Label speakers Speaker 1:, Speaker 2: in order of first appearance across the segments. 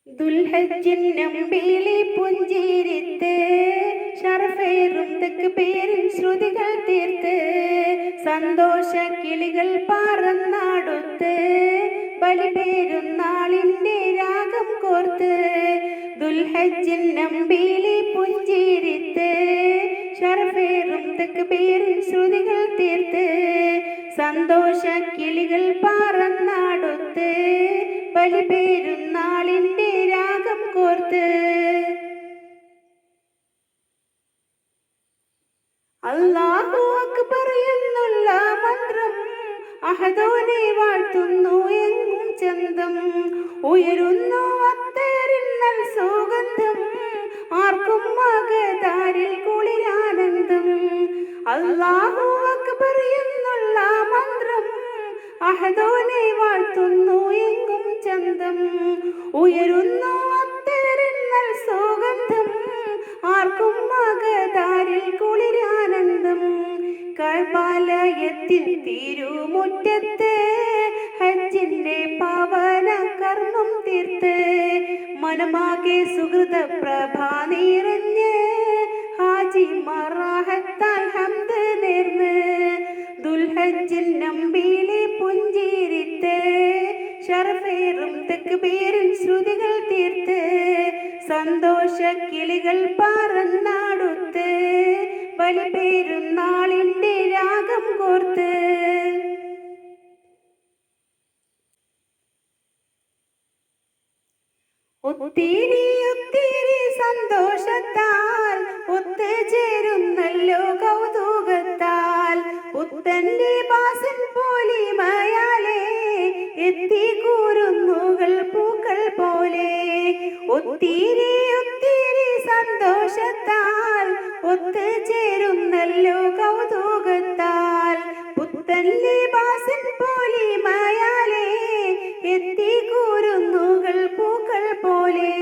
Speaker 1: ദുൽഹജ്ജിന്നമ്പിളി പുഞ്ചിരിത്ത് ഷറഫേറും തക്ബീറിൻ ശ്രുതികൾ തീർത്ത് സന്തോഷ കിളികൾ പറന്നാടുത്ത് ബലിപെരുന്നാളിൻ്റെ രാഗം കോർത്ത് ദുൽഹജ്ജിന്നമ്പിളി പുഞ്ചിരിത്ത് ഷറഫേറും തക്ബീറിൻ ശ്രുതികൾ തീർത്ത് സന്തോഷ കിളികൾ പറന്നാടുത്ത് ബലിപെരുന്നാളിൻ്റെ രാഗം കോർത്ത് അല്ലാഹു അക്ബർ എന്നുള്ള മന്ത്രം അഹദോനെ വാഴ്ത്തുന്നു എങ്ങും ചന്തം ഉയരുന്നു അത്തേറിന്നൽ സുഗന്ധം ആർക്കും മകതാരിൽ കുളിരാനന്ദം അല്ലാഹു അക്ബർ എന്നുള്ള മന്ത്രം അഹദോനെ വാഴ്ത്തുന്നു എങ്ങും ചന്തം ഉയരുന്നു അത്തേറിന്നൽ സുഗന്ധം ആർക്കും മകതാരിൽ കുളിരാനന്ദം കഅബാലയത്തിൻ തിരുമുറ്റത്ത് ഹജ്ജിന്റെ പാവന കർമ്മം തീർത്ത് മനമാകെ സുഹൃത പ്രഭ നിറഞ്ഞ് ഹാജിമാർ റാഹത്താൽ ഹംദ് നേർന്ന് ദുൽഹജ്ജിന്നമ്പിളി പുഞ്ചിരിത്ത് ഷറഫേറും തക്ബീറിൻ ശ്രുതികൾ തീർത്ത് സന്തോഷ കിളികൾ പറന്നാടുത്ത് ബലിപെരുന്നാളിൻ്റെ രാഗം കോർത്ത് ഒത്തിരി ഒത്തിരി സന്തോഷത്താൽ ഒത്തുചേരുന്നല്ലോ കൗതുകത്താൽ പുത്തൻ്റെ ബാസൻ പോലിമയാലേ എത്തിക്കൂരുന്നുകൾ പൂക്കൾ പോലെ ഒത്തിരി ഒത്തിരി സന്തോഷത്താൽ ഒത്തുചേരുന്നല്ലോ കൗതുകത്താൽ പുത്തൻ്റെ ബാസൻ പോലിമയാലേ എത്തിക്കൂരുന്നുകൾ പൂക്കൾ പോലെ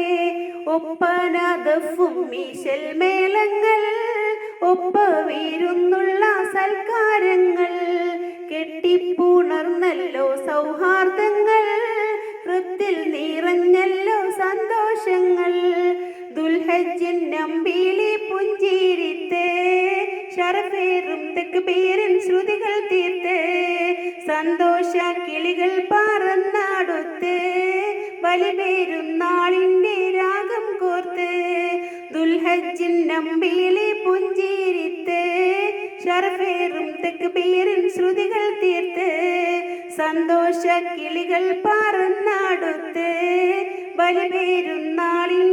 Speaker 1: ഒപ്പന ദഫും മീശൽ മേളങ്ങൾ ഒപ്പവീരുന്നുള്ള സൽക്കാരങ്ങൾ കെട്ടിപ്പുണർന്നല്ലോ സൗഹാർദ്ദങ്ങൾ ഹൃത്തിൽ നിറഞ്ഞല്ലോ സന്തോഷങ്ങൾ ദുൽഹജ്ജിന്നമ്പിളി പുഞ്ചിരിത്ത് ഷറഫേറും തക്ബീറിൻ ശ്രുതികൾ തീർത്ത് സന്തോഷ കിളികൾ പറന്നാടുത്ത് ബലിപെരുന്നാളിൻ്റെ രാഗം കോർത്ത് ദുൽഹജ്ജിന്നമ്പിളി പുഞ്ചിരിത്ത് ഷറഫേറും തക്ബീറിൻ ശ്രുതികൾ തീർത്ത് സന്തോഷ കിളികൾ പറന്നാടുത്ത് ബലിപെരുന്നാളിൻ